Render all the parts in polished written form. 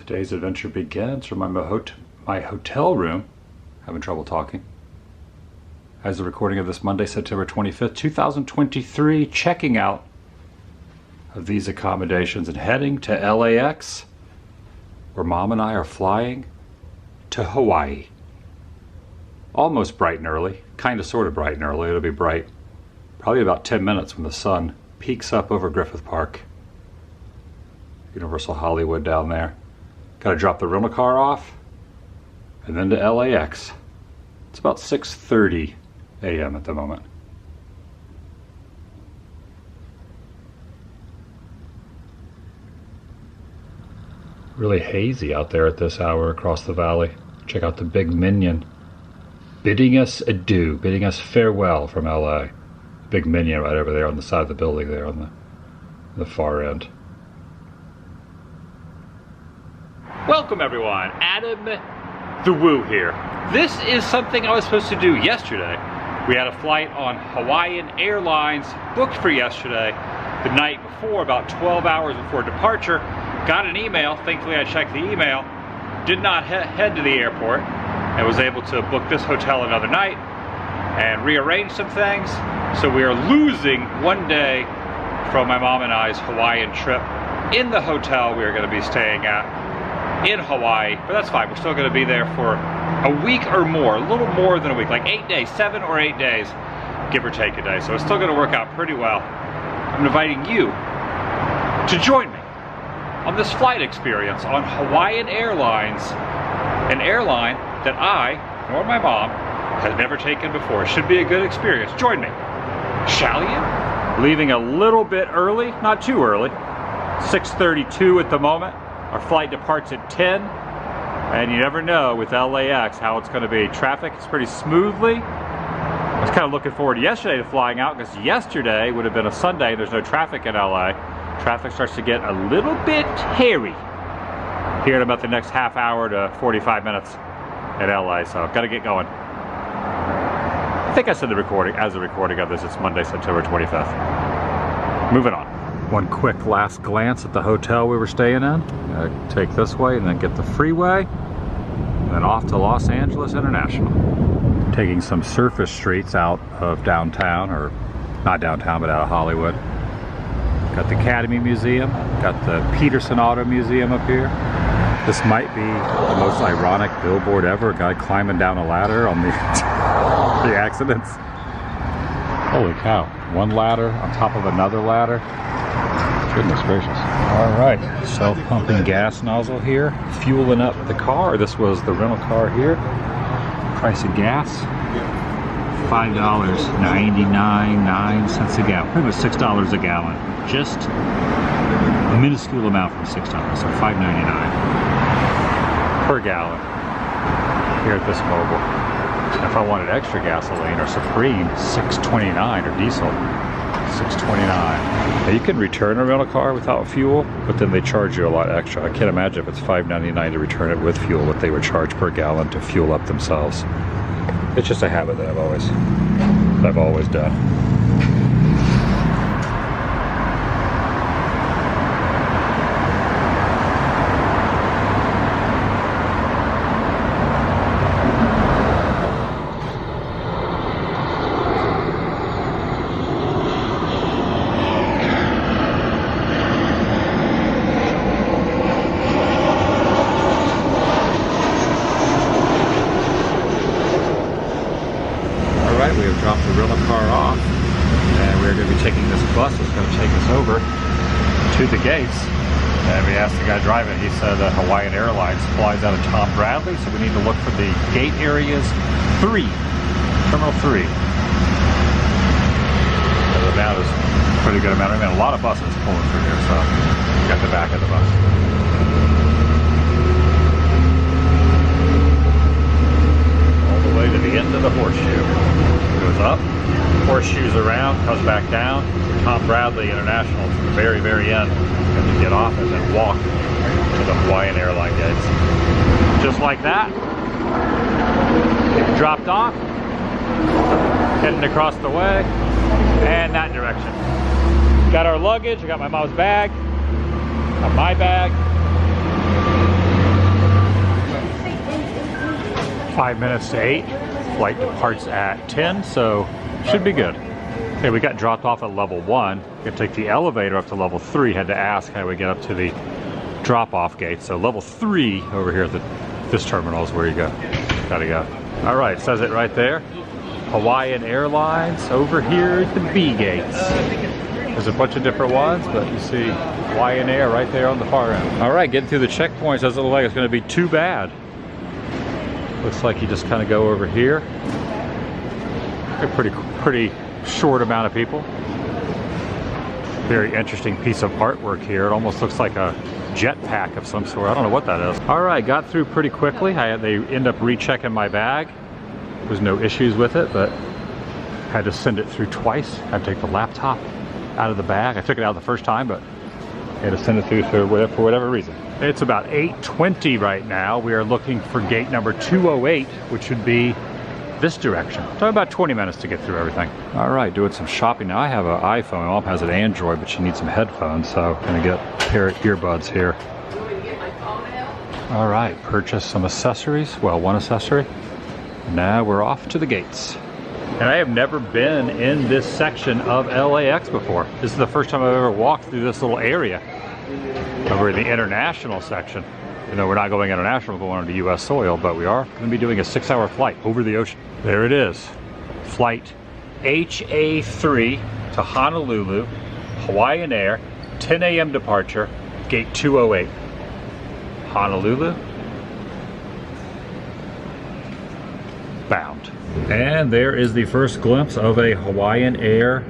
Today's adventure begins from my hotel room. Having trouble talking. As the recording of this Monday, September 25th, 2023, checking out of these accommodations and heading to LAX, where Mom and I are flying to Hawaii. Almost bright and early, kind of sort of bright and early. It'll be bright probably about 10 minutes when the sun peaks up over Griffith Park. Universal Hollywood down there. Got to drop the rental car off and then to LAX. It's about 6:30 a.m. at the moment. Really hazy out there at this hour across the valley. Check out the big minion bidding us adieu, bidding us farewell from LA. Big minion right over there on the side of the building there on the far end. Welcome everyone, Adam the Woo here. This is something I was supposed to do yesterday. We had a flight on Hawaiian Airlines booked for yesterday. The night before, about 12 hours before departure, got an email. Thankfully I checked the email, did not head to the airport, and was able to book this hotel another night and rearrange some things. So we are losing one day from my mom and I's Hawaiian trip in the hotel we are going to be staying at in Hawaii, but that's fine. We're still going to be there for a week or more, a little more than a week, like 8 days, 7 or 8 days, give or take a day. So it's still going to work out pretty well. I'm inviting you to join me on this flight experience on Hawaiian Airlines, an airline that I, nor my mom, has never taken before. It should be a good experience. Join me, shall you? Leaving a little bit early, not too early, 6:32 at the moment. Our flight departs at 10, and you never know with LAX how it's going to be. Traffic is pretty smoothly. I was kind of looking forward to yesterday to flying out, because yesterday would have been a Sunday. There's no traffic in LA. Traffic starts to get a little bit hairy here in about the next half hour to 45 minutes at LA, so got to get going. I think I said the recording, as the recording of this, it's Monday, September 25th. Moving on. One quick last glance at the hotel we were staying in. Take this way and then get the freeway, and then off to Los Angeles International. Taking some surface streets out of downtown, or not downtown, but out of Hollywood. Got the Academy Museum, got the Peterson Auto Museum up here. This might be the most ironic billboard ever. A guy climbing down a ladder on the, the accidents. Holy cow, one ladder on top of another ladder. Goodness gracious. All right, self-pumping gas nozzle here. Fueling up the car. This was the rental car here. Price of gas, $5.99 a gallon. Pretty much $6 a gallon. Just a minuscule amount from $6, so $5.99 per gallon here at this mobile. If I wanted extra gasoline or Supreme, $6.29, or diesel, $6.29. Now you can return a rental car without fuel, but then they charge you a lot extra. I can't imagine if it's $5.99 to return it with fuel, what they would charge per gallon to fuel up themselves. It's just a habit that I've always done. We have dropped the rental car off, and we're going to be taking this bus that's going to take us over to the gates. And we asked the guy driving, he said Hawaiian Airlines flies out of Tom Bradley, so we need to look for the gate areas 3, Terminal 3. So the amount is a pretty good amount. I mean, a lot of buses pulling through here, so we got the back of the bus. Way to the end of the horseshoe. Goes up, horseshoes around, comes back down. Tom Bradley International to the very, very end. You have to get off and then walk to the Hawaiian Airline gates. Just like that. Dropped off. Heading across the way. And that direction. Got our luggage. I got my mom's bag. Got my bag. 5 minutes to 8. Flight departs at 10, so should be good. Okay, we got dropped off at level 1. We had to take the elevator up to level 3. Had to ask how we get up to the drop-off gate. So level 3 over here at this terminal is where you go. Gotta go. All right, says it right there. Hawaiian Airlines over here at the B gates. There's a bunch of different ones, but you see Hawaiian Air right there on the far end. All right, getting through the checkpoints doesn't look like it's going to be too bad. Looks like you just kind of go over here. A pretty short amount of people. Very interesting piece of artwork here. It almost looks like a jetpack of some sort. I don't know what that is. All right, got through pretty quickly. They end up rechecking my bag. There was no issues with it, but had to send it through twice. Had to take the laptop out of the bag. I took it out the first time, but had to send it through for whatever reason. It's about 8:20 right now. We are looking for gate number 208, which should be this direction. So about 20 minutes to get through everything. All right, doing some shopping now. I have an iPhone. My mom has an Android, but she needs some headphones, so I'm gonna get a pair of earbuds here. All right, purchase some accessories. Well, one accessory. Now we're off to the gates. And I have never been in this section of LAX before. This is the first time I've ever walked through this little area. Over in the international section. You know, we're not going international, going onto US soil, but we are going to be doing a 6-hour flight over the ocean. There it is. Flight HA3 to Honolulu, Hawaiian Air, 10 a.m. departure, gate 208. Honolulu. Bound. And there is the first glimpse of a Hawaiian Air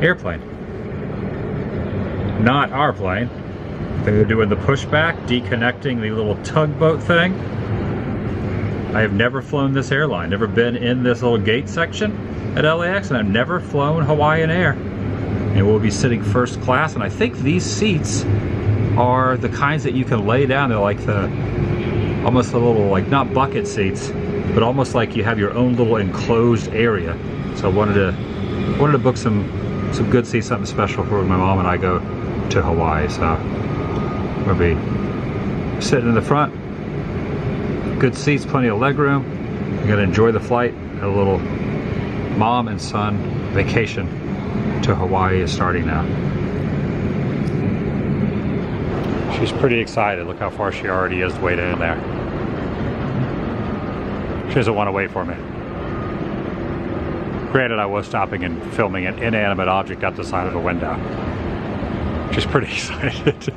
airplane. Not our plane. They're doing the pushback, deconnecting the little tugboat thing. I have never flown this airline, never been in this little gate section at LAX, and I've never flown Hawaiian Air. And we'll be sitting first class, and I think these seats are the kinds that you can lay down. They're like almost the little, like, not bucket seats, but almost like you have your own little enclosed area. So I wanted to book some good seats, something special for when my mom and I go to Hawaii. So we'll be sitting in the front, good seats, plenty of leg room. We're gonna enjoy the flight. A little mom and son vacation to Hawaii is starting now. She's pretty excited. Look how far she already is waiting in there. She doesn't want to wait for me. Granted, I was stopping and filming an inanimate object up the side of a window. She's pretty excited.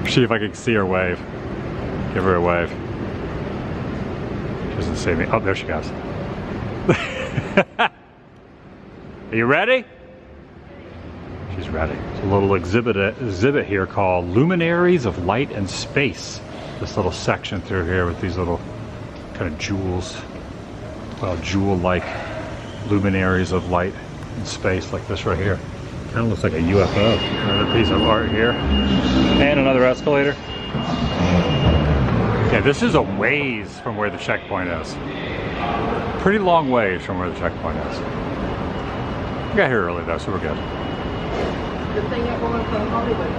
See if I can see her wave. Give her a wave. She doesn't see me. Oh, there she goes. Are you ready? She's ready. It's a little exhibit here called Luminaries of Light and Space. This little section through here with these little kind of jewels. Well, jewel-like luminaries of light and space like this right here. Kind of looks like a UFO. Another piece of art here. And another escalator. Yeah, this is a ways from where the checkpoint is. Pretty long ways from where the checkpoint is. We got here early though, so we're good. Good thing everyone from Hollywood.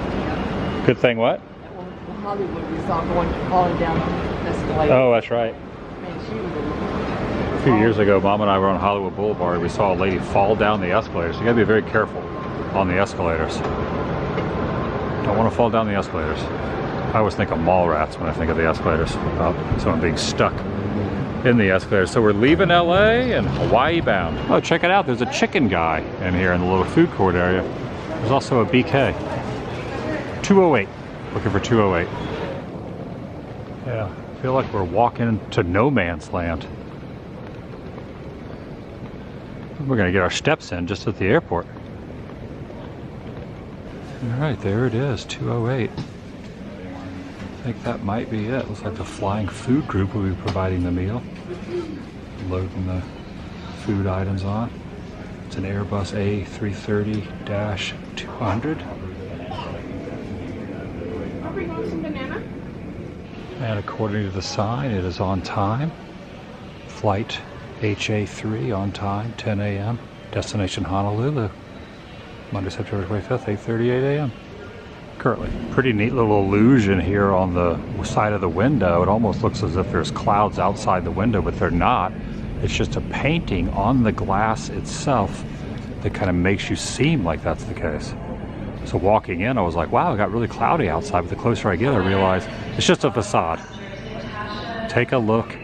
Good thing what? Everyone from Hollywood we saw falling down the escalator. Oh, that's right. Man, she was A few years ago, Mom and I were on Hollywood Boulevard. We saw a lady fall down the escalators. You gotta be very careful on the escalators. Don't want to fall down the escalators. I always think of mall rats when I think of the escalators. Someone being stuck in the escalator. So we're leaving LA and Hawaii bound. Oh, check it out. There's a chicken guy in here in the little food court area. There's also a BK. 208. Looking for 208. Yeah, I feel like we're walking to no man's land. We're gonna get our steps in just at the airport. All right, there it is, 208. I think that might be it. Looks like the Flying Food Group will be providing the meal. Loading the food items on. It's an Airbus A330-200. And according to the sign, it is on time. Flight HA3 on time, 10 a.m. Destination Honolulu. Monday, September 25th, 8:38 a.m. currently. Pretty neat little illusion here on the side of the window. It almost looks as if there's clouds outside the window, but they're not. It's just a painting on the glass itself that kind of makes you seem like that's the case. So walking in, I was like, wow, it got really cloudy outside, but the closer I get, I realize it's just a facade. Take a look.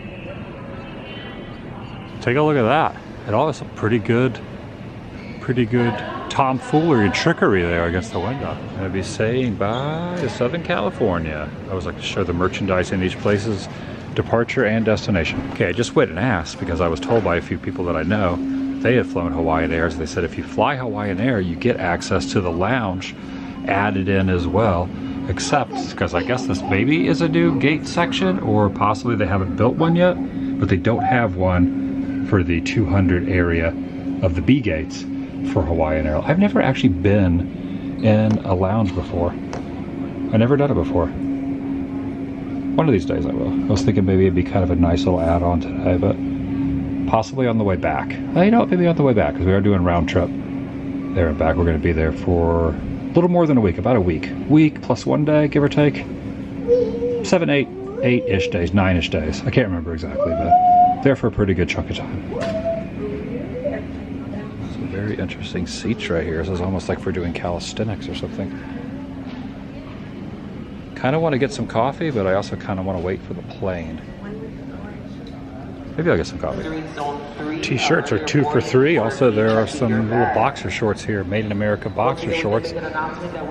Take a look at that. It all has some pretty good tomfoolery and trickery there against the window. I'm gonna be saying bye to Southern California. I always like to show the merchandise in each place's departure and destination. Okay, I just went and asked because I was told by a few people that I know they had flown Hawaiian Air. So they said if you fly Hawaiian Air, you get access to the lounge added in as well. Except because I guess this maybe is a new gate section, or possibly they haven't built one yet, but they don't have one for the 200 area of the B gates for Hawaiian Air. I've never actually been in a lounge before. I've never done it before. One of these days I will. I was thinking maybe it'd be kind of a nice little add-on today, but possibly on the way back. You know what, maybe on the way back, because we are doing round trip there and back. We're going to be there for a little more than a week, about a week. Week plus 1 day, give or take. 7, 8-ish days, 9-ish days. I can't remember exactly, but there for a pretty good chunk of time. Some very interesting seats right here. This is almost like we're doing calisthenics or something. Kind of want to get some coffee, but I also kind of want to wait for the plane. Maybe I'll get some coffee. T-shirts are 2 for $3. Also, there are some little boxer shorts here. Made in America boxer shorts.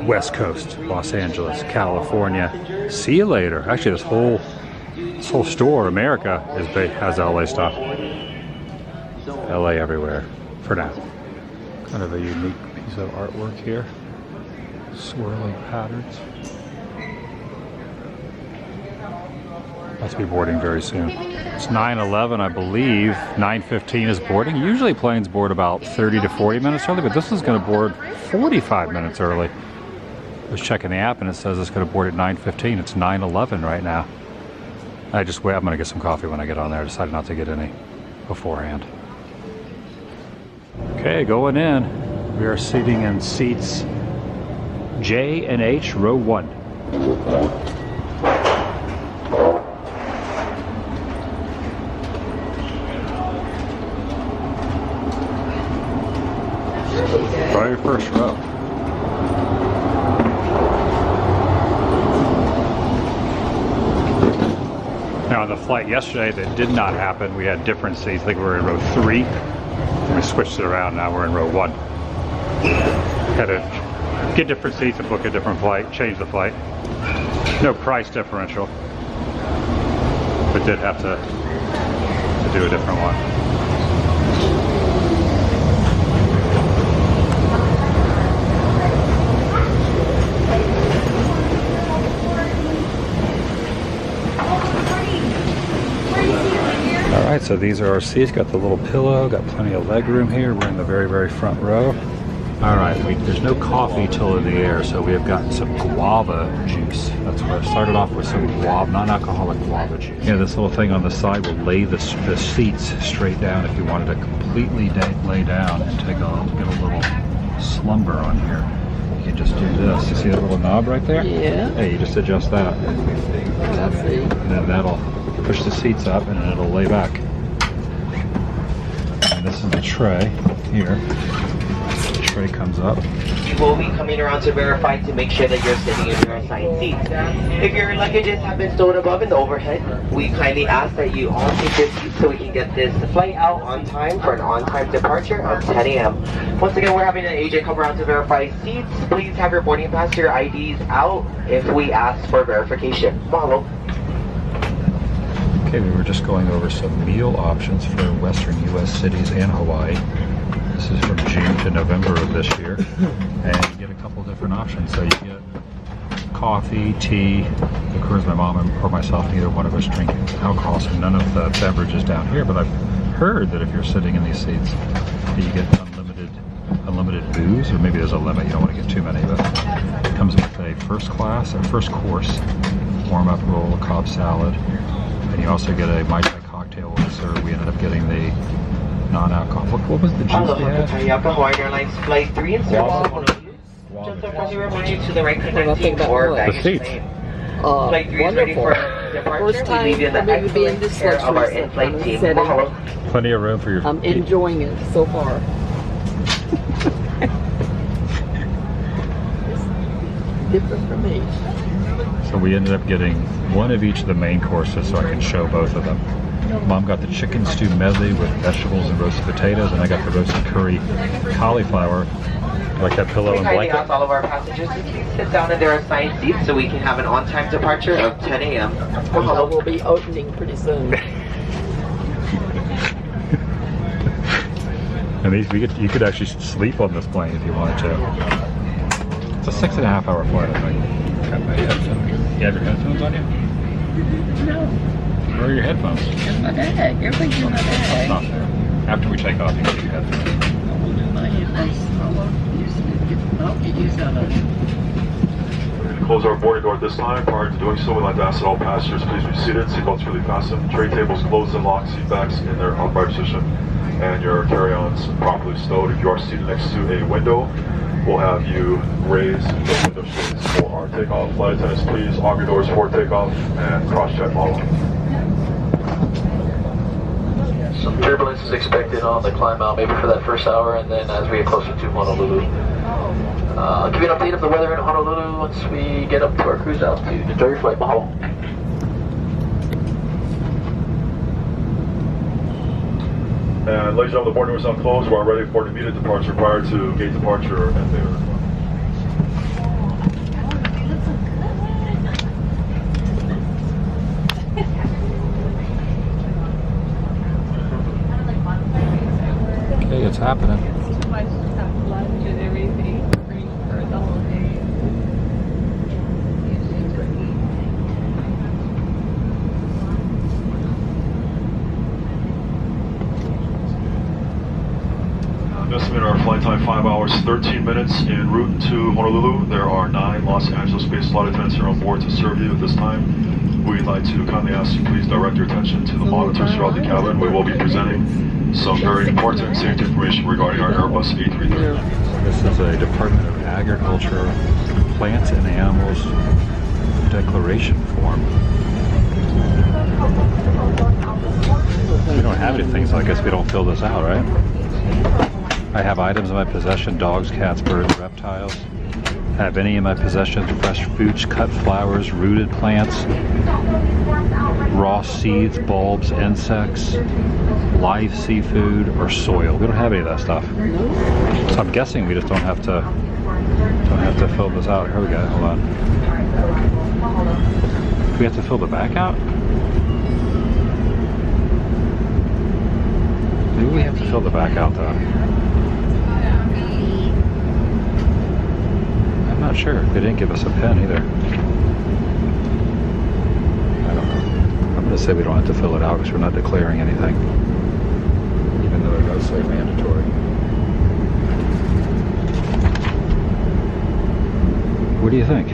West Coast, Los Angeles, California. See you later. Actually, this whole store, America, has LA stuff. LA everywhere, for now. Kind of a unique piece of artwork here. Swirling patterns. Must be boarding very soon. It's 9:11, I believe. 9:15 is boarding. Usually planes board about 30 to 40 minutes early, but this is going to board 45 minutes early. I was checking the app and it says it's going to board at 9:15. It's 9:11 right now. I'm going to get some coffee when I get on there. I decided not to get any beforehand. Okay, going in. We are sitting in seats J and H, row 1. Very first row. Now on the flight yesterday that did not happen, we had different seats. I think we were in row 3. And we switched it around, now we're in row 1. Had to get different seats and book a different flight, change the flight. No price differential, but did have to do a different one. Alright, so these are our seats. Got the little pillow, got plenty of leg room here. We're in the very, very front row. Alright, there's no coffee till in the air, so we have gotten some guava juice. That's where I started off with some guava, non-alcoholic guava juice. Yeah, this little thing on the side will lay the seats straight down if you wanted to completely lay down and get a little slumber on here. You can just do this. You see that little knob right there? Yeah. Hey, you just adjust that. I see. And then that'll push the seats up and then it'll lay back. And this is the tray here. The tray comes up. You will be coming around to verify to make sure that you're sitting in your assigned seats. If your luggages have been stored above in the overhead, we kindly ask that you all take your seats so we can get this flight out on time for an on-time departure of 10 a.m. Once again, we're having an agent come around to verify seats. Please have your boarding pass, your IDs out if we ask for verification. Mahalo. Okay, we were just going over some meal options for Western U.S. cities and Hawaii. This is from June to November of this year. And you get a couple different options. So you get coffee, tea. Of course, my mom or myself, neither one of us drink alcohol, so none of the beverages down here. But I've heard that if you're sitting in these seats, that you get unlimited booze, or maybe there's a limit, you don't want to get too many, but it comes with a first course, warm-up roll, Cobb salad. And you also get a Mai Tai cocktail with us, or we ended up getting the non-alcoholic. What was the juice we had? Hawaiian Airlines Flight 3 in service. Just to further remind you to the right Well, connecting think or about baggage the seats. claim. Flight 3 is ready Wonderful. for departure. First time We leave you in the for me to be in excellent this care of our luxury in-flight team. setting. Mahalo. Plenty of room for your I'm feet. enjoying it so far. It's different for me. So we ended up getting one of each of the main courses so I can show both of them. Mom got the chicken stew medley with vegetables and roasted potatoes, and I got the roasted curry cauliflower. Like that pillow We and kindly blanket. ask all of our passengers to please sit down in their assigned seats so we can have an on-time departure of 10 a.m. So we'll be opening pretty soon. And these, you could actually sleep on this plane if you wanted to. It's a 6.5 hour flight, I think. You have your headphones on you? No, Where are your headphones? in my bag. Everything's in my That's bag. not fair. After we take off, you can get your headphones. My headphones. I'll get used out of it. Close our boarding door at this time. Prior to doing so, we'd like to ask that all passengers please be seated. Seatbelts really fastened. Tray tables closed and locked. Seat backs in their upright position. And your carry-ons properly stowed. If you are seated next to a window, we'll have you raise the window shades for our takeoff. Flight attendants, please arm your doors for takeoff and cross-check following. Some turbulence is expected on the climb out, maybe for that first hour, and then as we get closer to Honolulu. I'll give you an update of the weather in Honolulu once we get up to our cruise altitude. Enjoy your flight. Mahalo. And ladies and gentlemen, the boarding doors are now closed. We're ready for an immediate departure prior to gate departure and there. Okay, it's happening. Too much lunch and everything for the whole day. Usually just eat. Estimate our flight time 5 hours 13 minutes en route to Honolulu. There are 9 Los Angeles-based flight attendants here on board to serve you at this time. We'd like to kindly ask you please direct your attention to the monitors throughout the cabin. We will be presenting some very important safety information regarding our Airbus A330. This is a Department of Agriculture Plants and Animals declaration form. We don't have anything, so I guess we don't fill this out, right? I have items in my possession: dogs, cats, birds, reptiles. Have any in my possession: fresh fruits, cut flowers, rooted plants, raw seeds, bulbs, insects, live seafood, or soil. We don't have any of that stuff. So I'm guessing we just don't have to fill this out. Here we go. Hold on. Do we have to fill the back out? Maybe we have to fill the back out though. I'm not sure. They didn't give us a pen either. I don't know. I'm going to say we don't have to fill it out because we're not declaring anything. Even though it does say mandatory. What do you think?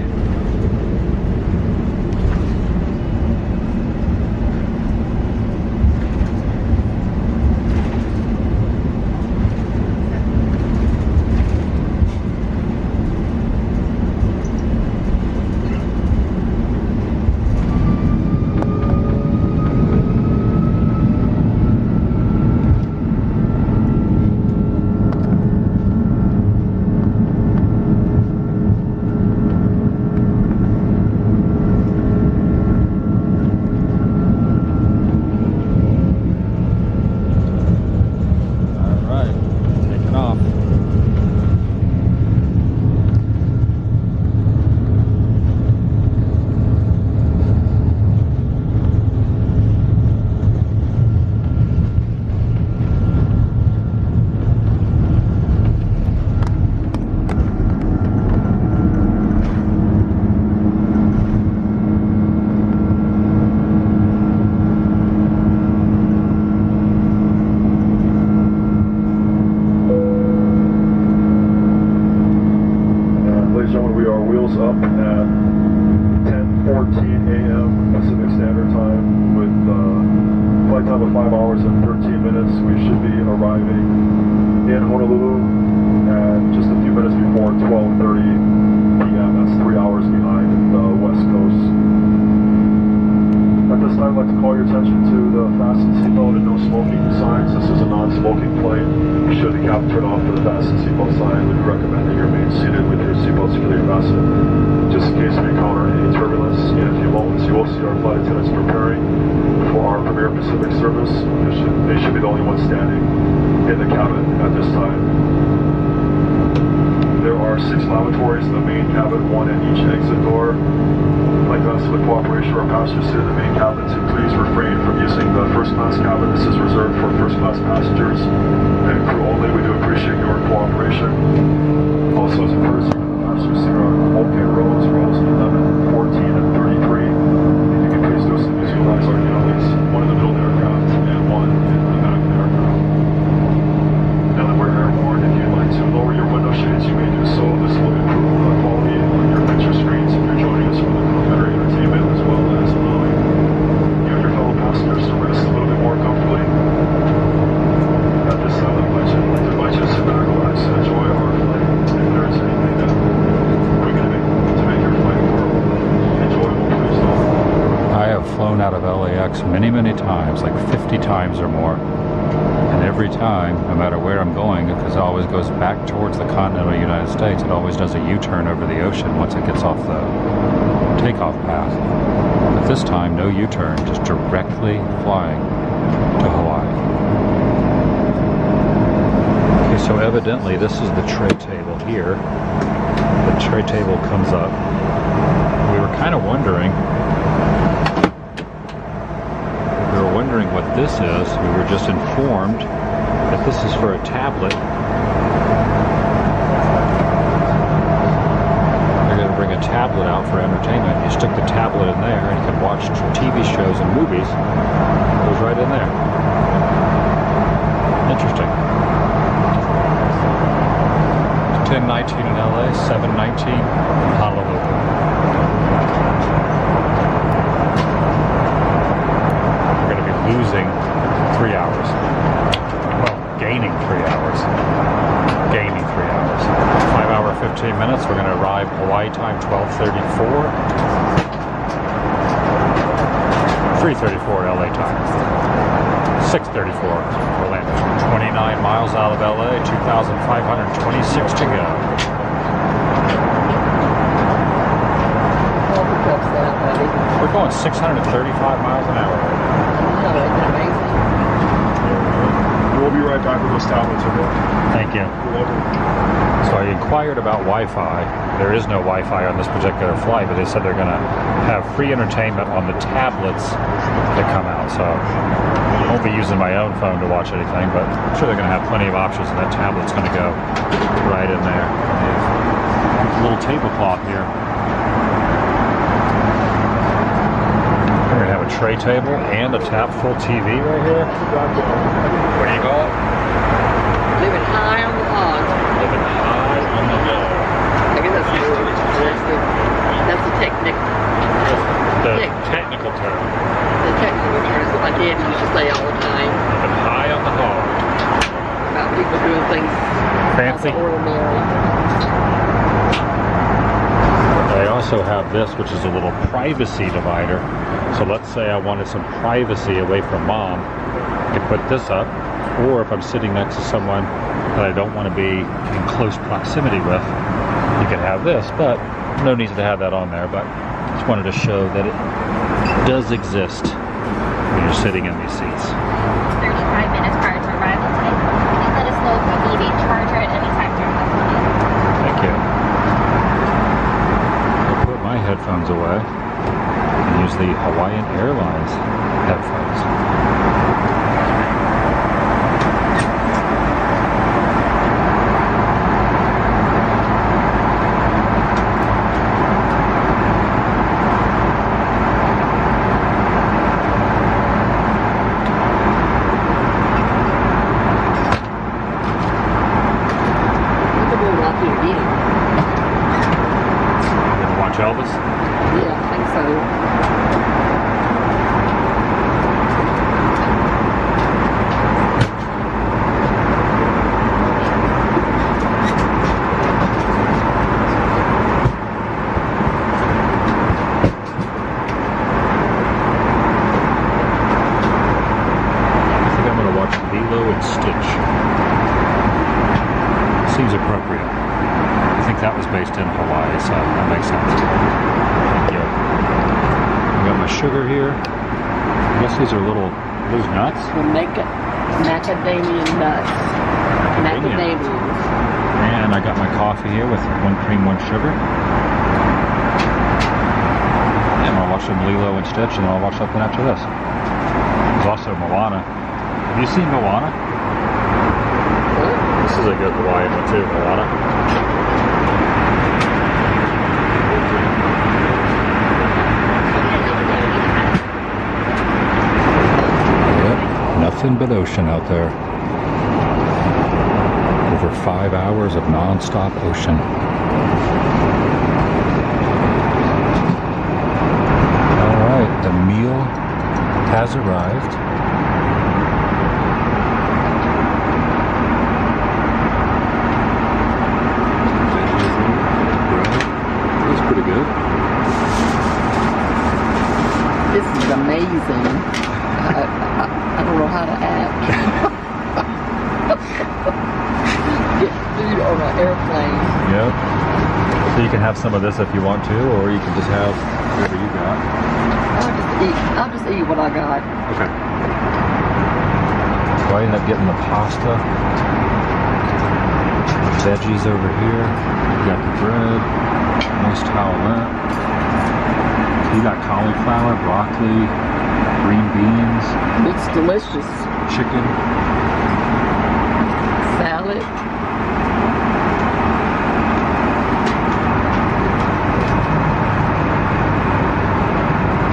Up at 10:14 a.m. Pacific Standard Time with flight time of 5 hours and 13 minutes. We should be arriving in Honolulu at just a few minutes before 12:30 That's 3 hours behind the West Coast. At this time, I'd like to call your attention to the fasten seatbelt and no smoking signs. This is a non-smoking plane. Should the captain turn off for the fasten seatbelt sign, we recommend that you remain seated with your seatbelt securely fastened. Just in case we encounter any turbulence, in a few moments you will see our flight attendants preparing for our Premier Pacific service. They should be the only ones standing in the cabin at this time. There are 6 lavatories in the main cabin, 1 at each exit door. I'd like to ask for the cooperation of our passengers here in the main cabin to please refrain from using the first class cabin. This is reserved for first class passengers and crew only. We do appreciate your cooperation. Also, as a courtesy for the passengers here on open rows 11, 14, and 33. If you can please do so, utilize our galleys, 1 in the middle of the aircraft and 1 in the back of the aircraft. Now that we're airborne, if you'd like to lower your window shades, you may do so. This will improve the quality on your picture screens if you're joining us from the complimentary entertainment, as well as allowing you and your fellow passengers to rest a little bit more comfortably. At this time, I'd like to invite you to sit back, relax, and enjoy our flight. If there is anything that we're going to make your flight more enjoyable, please don't. I have flown out of LAX many, many times, like 50 times or more. And every time, no matter where I'm going, because it always goes back towards the continental United States, it always does a U-turn over the ocean once it gets off the takeoff path. But this time, no U-turn, just directly flying to Hawaii. Okay, so evidently this is the tray table here. The tray table comes up. We were kind of wondering what this is. We were just informed that this is for a tablet. They're going to bring a tablet out for entertainment. You stick the tablet in there and you can watch TV shows and movies. It goes right in there. Interesting. 10:19 in LA, 7:19 in Honolulu. Losing 3 hours. Well, gaining 3 hours. Gaining 3 hours. 5 hour, 15 minutes. We're going to arrive Hawaii time 12:34. 3:34 LA time. 6:34 Orlando. 29 miles out of LA. 2,526 to go. We're going 635 miles an hour. We'll be right back with those tablets, okay? Thank you. You're welcome. So I inquired about Wi-Fi. There is no Wi-Fi on this particular flight, but they said they're going to have free entertainment on the tablets that come out. So I won't be using my own phone to watch anything, but I'm sure they're going to have plenty of options, and that tablet's going to go right in there. A little tablecloth here. We're going to have a tray table and a tap-full TV right here. What do you call it? Living high on the log. Living high on the log. I guess that's the technical. The technical term. The technical term is what my dad used to say all the time. Living high on the hog. About people doing things Fancy. ordinary. They also have this, which is a little privacy divider. So let's say I wanted some privacy away from mom. I could put this up, or if I'm sitting next to someone that I don't want to be in close proximity with, you can have this, but no need to have that on there. But just wanted to show that it does exist when you're sitting in these seats. 35 minutes prior to arrival today. Please let us know if you need a charger at any time during the flight. Thank you. I'll put my headphones away and use the Hawaiian Airlines headphones. Elvis? Yeah, I think so. Stitch. Seems appropriate. I think that was based in Hawaii, so that makes sense. Thank you. I got my sugar here. I guess these are those nuts? The macadamia nuts. Macadamias. And I got my coffee here with 1 cream, 1 sugar. And I'll watch some Lilo and Stitch, and I'll watch something after this. There's also Moana. Have you seen Moana? This is a good Hawaiian one too, Moana. Nothing but ocean out there. Over 5 hours of non-stop ocean. Alright, the meal has arrived. That's pretty good. This is amazing. I don't know how to act. Get food on an airplane. Yep. So you can have some of this if you want to, or you can just have whatever you got. I'll just eat what I got. Okay. So I ended up getting the pasta. Veggies over here. You got the bread. Nice towelette. You got cauliflower, broccoli, green beans. Looks delicious. Chicken. Salad.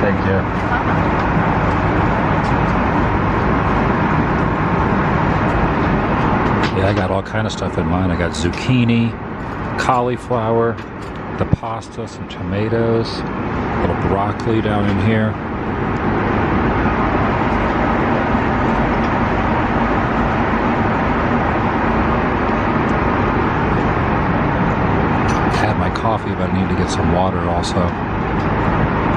Thank you. Yeah, I got all kind of stuff in mine. I got zucchini, cauliflower, the pasta, some tomatoes, a little broccoli down in here. Had my coffee, but I need to get some water also.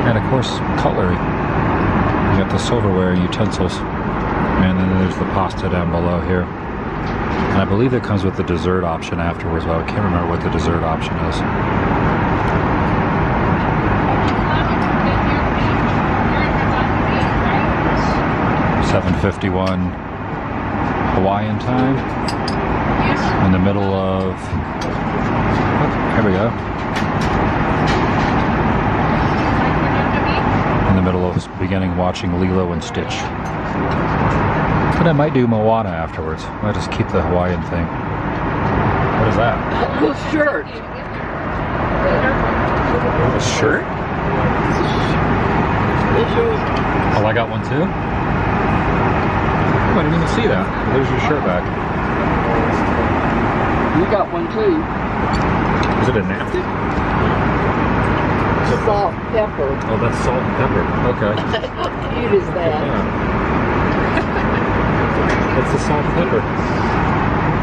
And of course, cutlery. You got the silverware and utensils. And then there's the pasta down below here. And I believe it comes with the dessert option afterwards, but I can't remember what the dessert option is. $7:51 Hawaiian time. In the middle of... Oh, here we go. In the middle of beginning watching Lilo and Stitch. But I might do Moana afterwards. I might just keep the Hawaiian thing. What is that? A shirt. A shirt? Oh, I got one too? Oh, I didn't even see that. There's your shirt back. You got one too. Is it a napkin? Salt, pepper. Oh, that's salt and pepper. Okay. How cute is that? Yeah. It's the salt and pepper.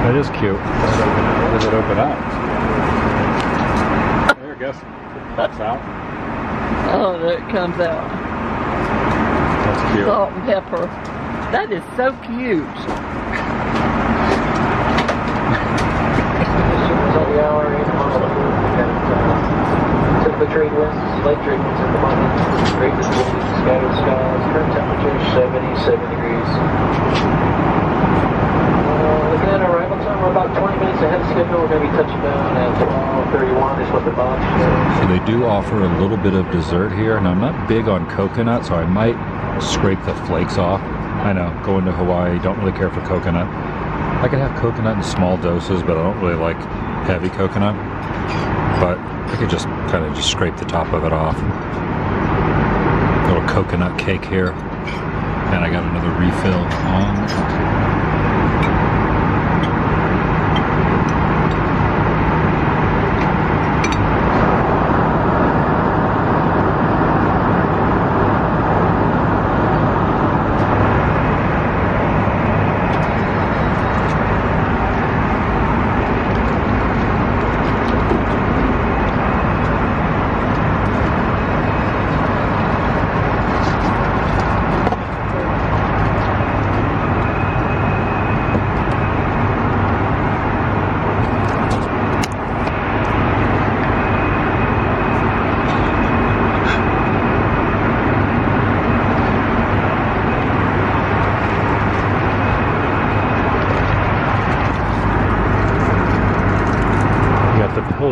That is cute. Does it open up? There, I guess. Pops out. Oh, there it comes out. That's cute. Salt and pepper. That is so cute. The hour in Honolulu, the trade winds, light trade winds at the moment, great visibility, scattered skies, current temperature 77 degrees. Looking at arrival time, we're about 20 minutes ahead of schedule. We're going to be touching down at 12:31 is what the box shows. So they do offer a little bit of dessert here, and I'm not big on coconut, so I might scrape the flakes off. I know, going to Hawaii, don't really care for coconut. I can have coconut in small doses, but I don't really like heavy coconut. But I could just kind of just scrape the top of it off. Little coconut cake here. And I got another refill on.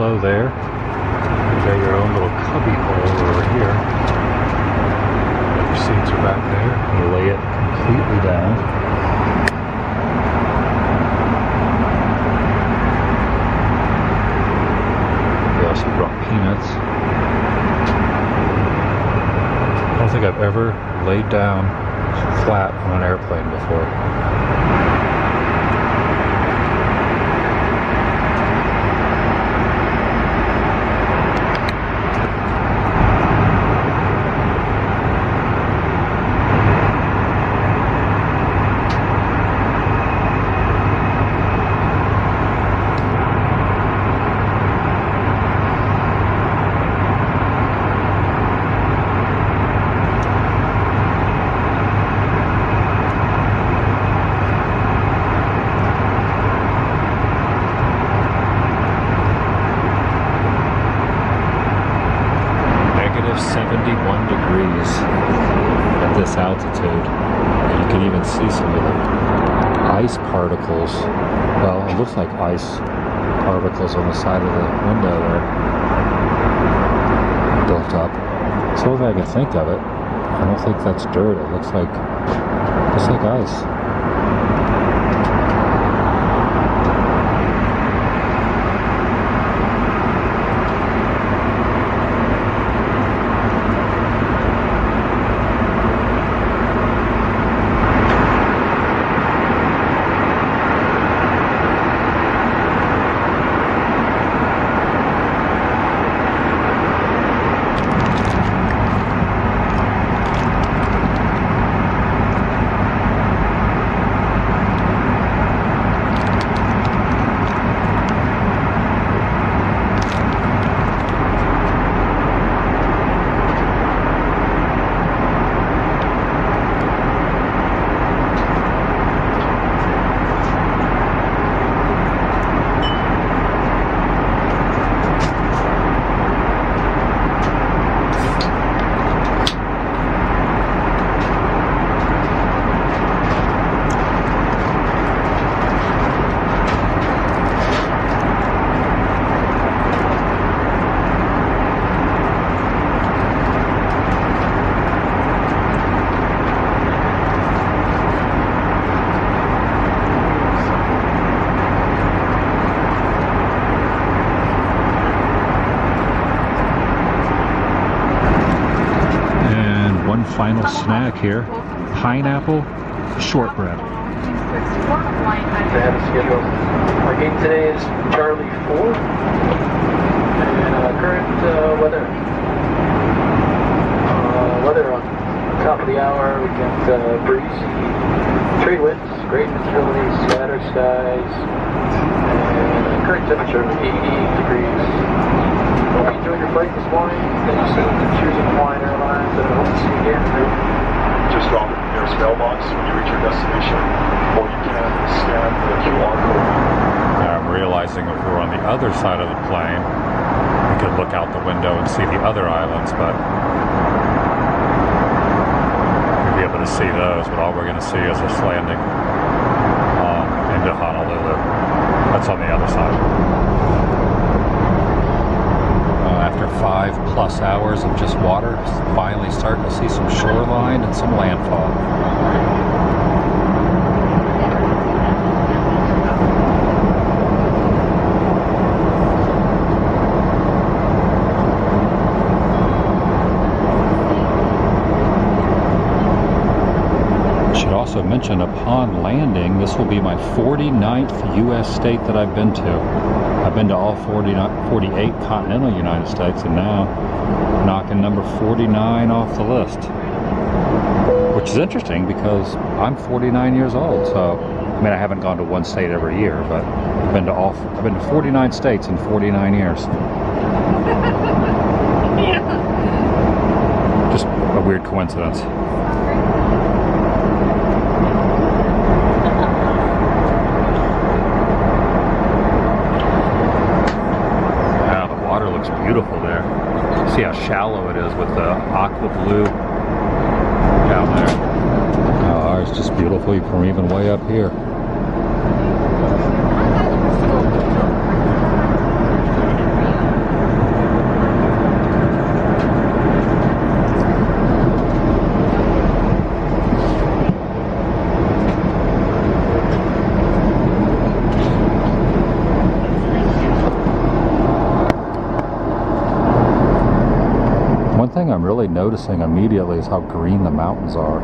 below there. You got your own little cubby hole over here. Your seats are back there. You lay it completely down. We also brought peanuts. I don't think I've ever laid down flat on an airplane before. At this altitude. You can even see some of the ice particles. Well, it looks like ice particles on the side of the window there. Built up. So if I can think of it, I don't think that's dirt. It looks like ice. Final snack here, pineapple shortbread. They have a schedule. Our game today is Charlie 4. And current weather. Weather on top of the hour, we got breezy trade winds, great visibility, scattered skies, and current temperature of 80 degrees. Hope you enjoyed your flight this morning. Thanks for choosing Hawaiian Airlines, and I hope to see you again. Just drop it in the nearest mailbox when you reach your destination, or you can scan the QR code. Now I'm realizing if we're on the other side of the plane, we could look out the window and see the other islands, but we'll be able to see those, but all we're going to see is us landing into Honolulu. That's on the other side. After 5+ hours of just water, finally starting to see some shoreline and some landfall. Should also mention, upon landing, this will be my 49th U.S. state that I've been to. I've been to all 48 continental United States, and now knocking number 49 off the list. Which is interesting because I'm 49 years old, so I mean I haven't gone to one state every year, but I've been to 49 states in 49 years. Just a weird coincidence. Looks beautiful there. See how shallow it is with the aqua blue down there. Oh, it's just beautiful from even way up here. noticing immediately is how green the mountains are.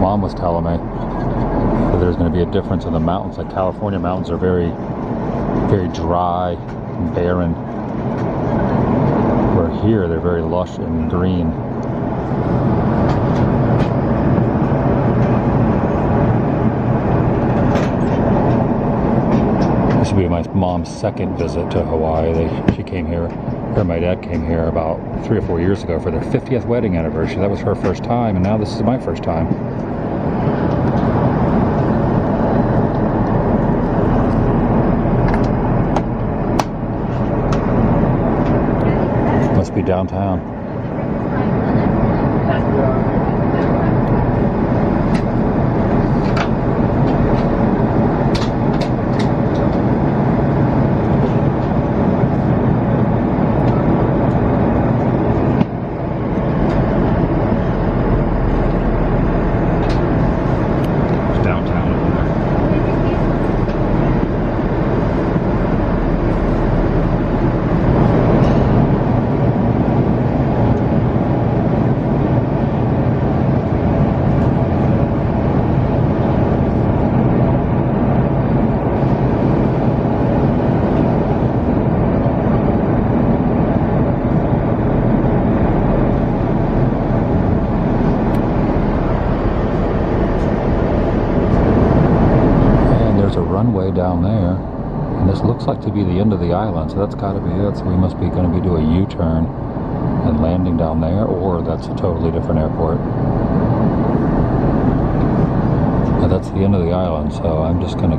Mom was telling me that there's going to be a difference in the mountains. Like California mountains are very, very dry and barren. Where here they're very lush and green. This will be my mom's second visit to Hawaii. She came here, or my dad came here about 3 or 4 years ago for their 50th wedding anniversary. That was her first time, and now this is my first time. Must be downtown. Runway down there, and this looks like to be the end of the island, so that's got to be it. So we must be going to be doing a U-turn and landing down there, or that's a totally different airport. Now that's the end of the island, so I'm just going to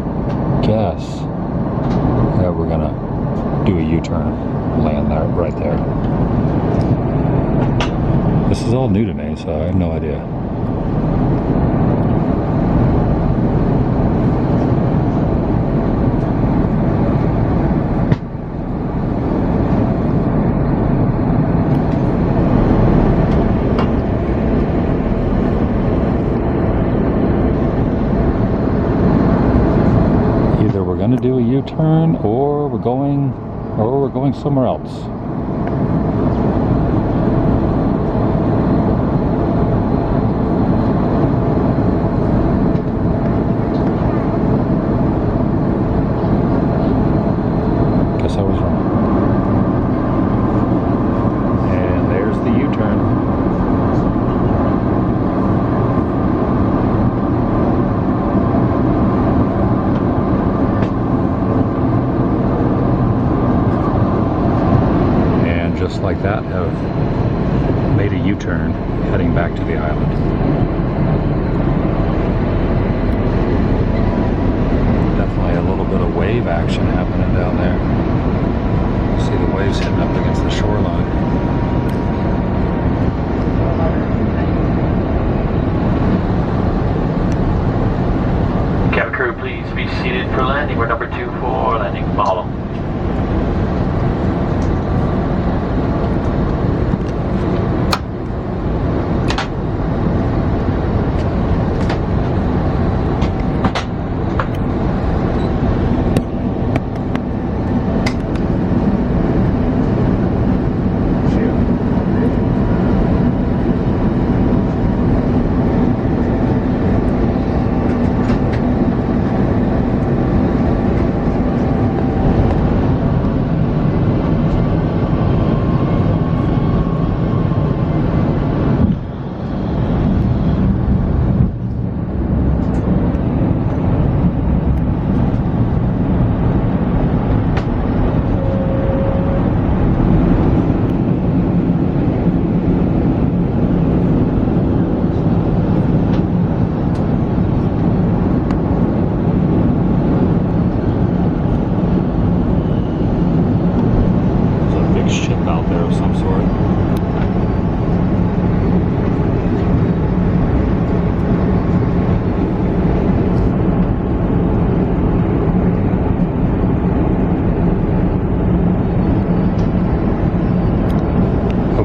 guess that we're going to do a U-turn, land there, right there. This is all new to me, so I have no idea. To do a U-turn, or we're going somewhere else. Guess I was wrong. And there's the U-turn. Just like that, have made a U-turn heading back to the island. Definitely a little bit of wave action happening down there. See the waves hitting up against the shoreline. Cabin crew, please be seated for landing. We're number 2 for landing. Mahalo.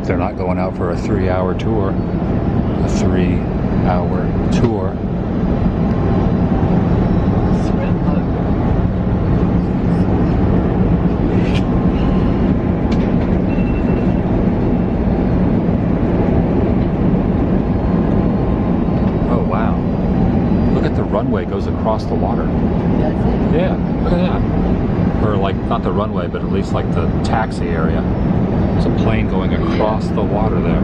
They're not going out for a 3-hour tour. A 3-hour tour. runway goes across the water. That's it. Yeah, look at that. Or like, not the runway, but at least like the taxi area. There's a plane going across the water there.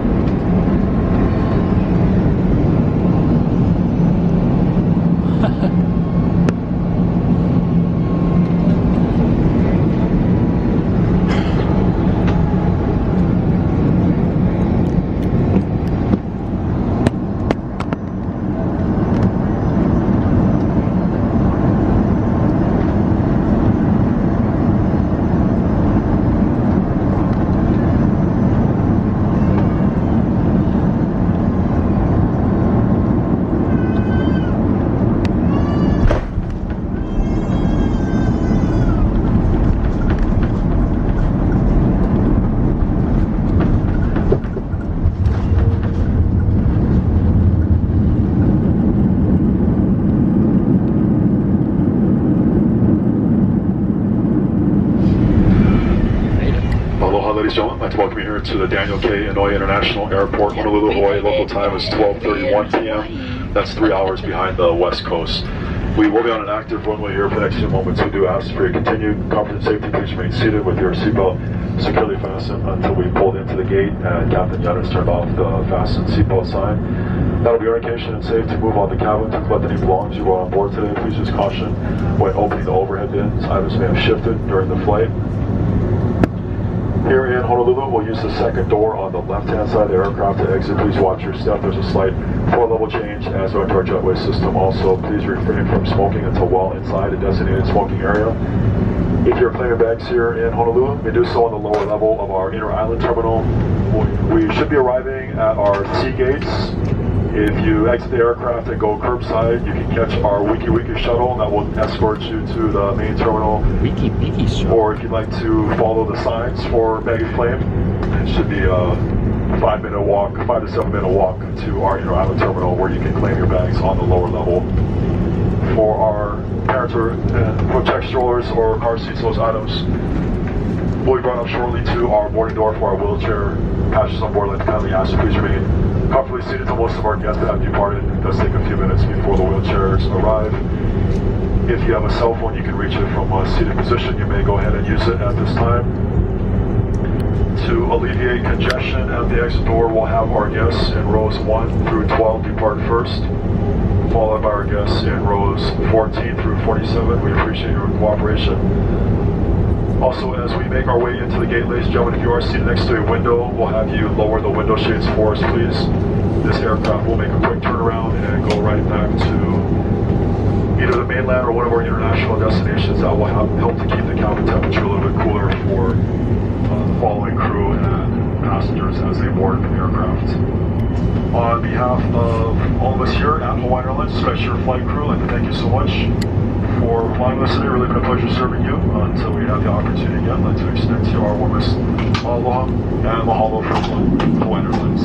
Ladies and gentlemen, I'd like to welcome you here to the Daniel K. Inouye International Airport, Honolulu, Hawaii. Local time is 12:31 p.m. That's 3 hours behind the West Coast. We will be on an active runway here for the next few moments. We do ask for your continued comfort and safety. Please remain seated with your seatbelt securely fastened until we pulled into the gate and Captain Yana's turned off the fasten seatbelt sign. That'll be your indication and safe to move on the cabin to collect any belongings you brought on board today. Please use caution when opening the overhead bins. Items may have shifted during the flight. Here in Honolulu, we'll use the second door on the left-hand side of the aircraft to exit. Please watch your step. There's a slight floor-level change as we enter our jetway system. Also, please refrain from smoking until well inside a designated smoking area. If you're claiming bags here in Honolulu, you may do so on the lower level of our inner island terminal. We should be arriving at our T gates. If you exit the aircraft and go curbside, you can catch our Wiki Wiki shuttle that will escort you to the main terminal. Wiki Wiki shuttle. Or if you'd like to follow the signs for baggage claim, it should be a 5 to 7 minute walk to our inner island terminal where you can claim your bags on the lower level. For our parents or protect strollers or car seats, those items will be brought up shortly to our boarding door for our wheelchair passengers on board. I'd like to kindly ask you please remain comfortably seated until most of our guests have departed. It does take a few minutes before the wheelchairs arrive. If you have a cell phone, you can reach it from a seated position. You may go ahead and use it at this time. To alleviate congestion at the exit door, we'll have our guests in rows 1 through 12 depart first, followed by our guests in rows 14 through 47. We appreciate your cooperation. Also, as we make our way into the gate, ladies and gentlemen, if you are seated next to a window, we'll have you lower the window shades for us, please. This aircraft will make a quick turnaround and go right back to either the mainland or one of our international destinations that will help to keep the cabin temperature a little bit cooler for the following crew and passengers as they board the aircraft. On behalf of all of us here at Hawaiian Airlines, especially your flight crew, I'd like to thank you so much for flying with us today. Really been a pleasure serving you. Until we have the opportunity again, I'd like to extend to you our warmest aloha and mahalo from Hawaiian Airlines.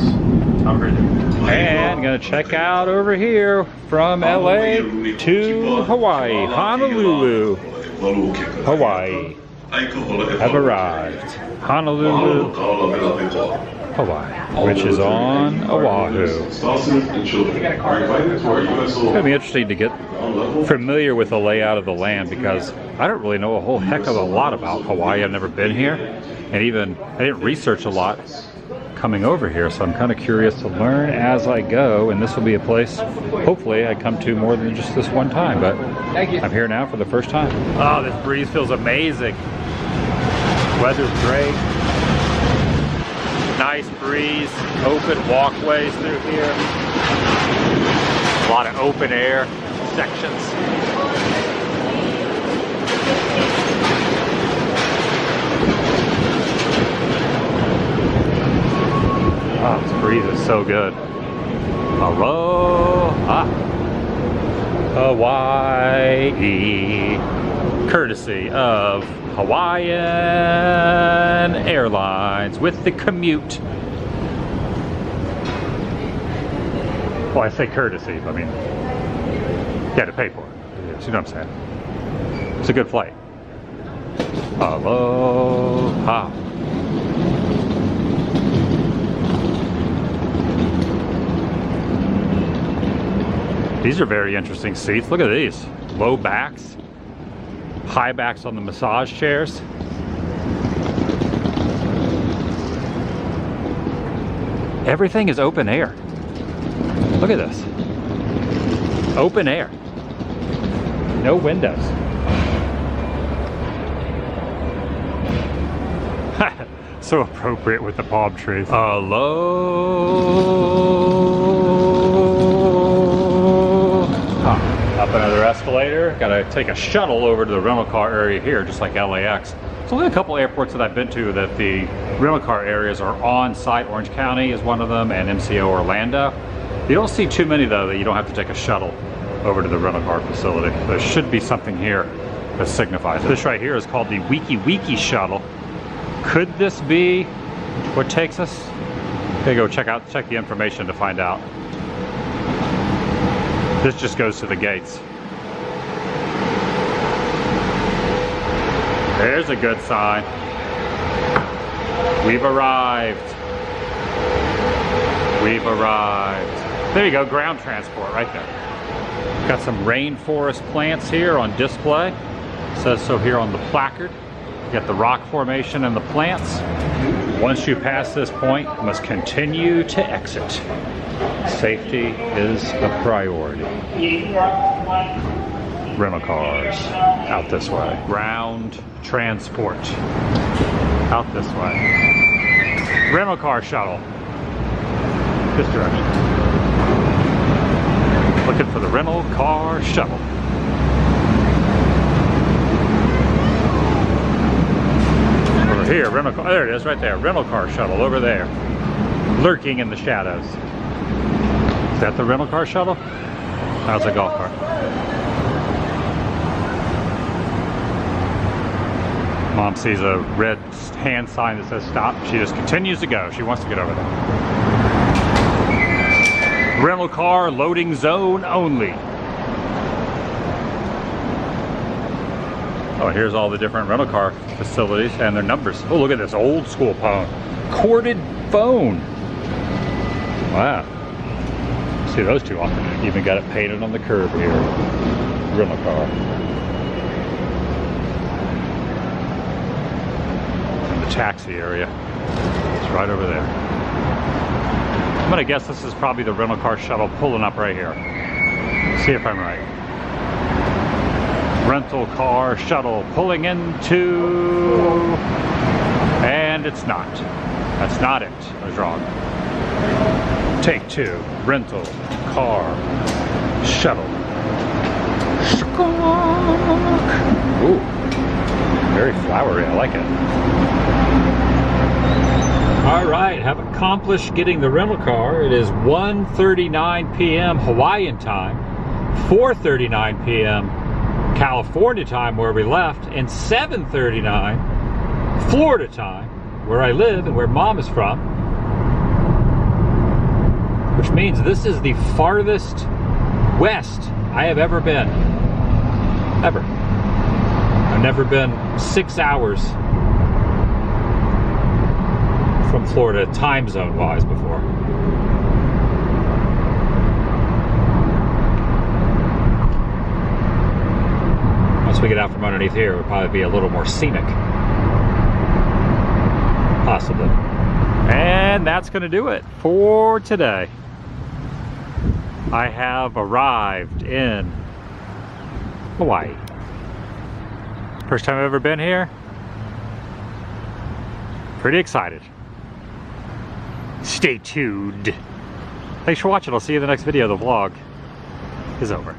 Have a great day. And gonna check out over here from LA to Hawaii, Honolulu, Hawaii. Have arrived. Honolulu, Hawaii, which is on Oahu. It's gonna be interesting to get familiar with the layout of the land because I don't really know a whole heck of a lot about Hawaii. I've never been here, and even I didn't research a lot coming over here, so I'm kind of curious to learn as I go, and this will be a place hopefully I come to more than just this one time, but I'm here now for the first time. Oh, this breeze feels amazing. Weather's great. Nice breeze, open walkways through here. A lot of open air sections. Oh, this breeze is so good. Aloha, Hawaii, courtesy of Hawaiian Airlines with the commute. Well, I say courtesy, but I mean, you had to pay for it. You know what I'm saying? It's a good flight. Aloha. These are very interesting seats. Look at these. Low backs, high backs on the massage chairs. Everything is open air. Look at this. Open air. No windows. So appropriate with the palm trees. Up another escalator. Gotta take a shuttle over to the rental car area here, just like LAX. There's only a couple airports that I've been to that the rental car areas are on site. Orange County is one of them, and MCO Orlando. You don't see too many though that you don't have to take a shuttle over to the rental car facility. There should be something here that signifies it. This right here is called the Wiki shuttle. Could this be what takes us? Okay, go check the information to find out. This just goes to the gates. There's a good sign. We've arrived. We've arrived. There you go, ground transport right there. Got some rainforest plants here on display. It says so here on the placard. You got the rock formation and the plants. Once you pass this point, you must continue to exit. Safety is a priority. Rental cars out this way. Ground transport out this way. Rental car shuttle this direction. Looking for the rental car shuttle. Over here, rental car. There it is, right there. Rental car shuttle over there, lurking in the shadows. Is that the rental car shuttle? How's a golf cart? Mom sees a red hand sign that says stop. She just continues to go. She wants to get over there. Rental car loading zone only. Oh, here's all the different rental car facilities and their numbers. Oh, look at this old school phone. Corded phone. Wow. See those two often. Even got it painted on the curb here. Rental car. And the taxi area. It's right over there. I'm gonna guess this is probably the rental car shuttle pulling up right here. See if I'm right. Rental car shuttle pulling into... And it's not. That's not it. I was wrong. Take two. Rental car shuttle. Ooh. Very flowery. I like it. All right, have accomplished getting the rental car. It is 1:39 p.m. Hawaiian time, 4:39 p.m. California time where we left, and 7:39 Florida time where I live and where Mom is from. Which means this is the farthest west I have ever been. Ever. I've never been 6 hours from Florida, time zone wise, before. Once we get out from underneath here, it'll probably be a little more scenic. Possibly. And that's going to do it for today. I have arrived in Hawaii. First time I've ever been here. Pretty excited. Stay tuned. Thanks for watching. I'll see you in the next video. The vlog is over.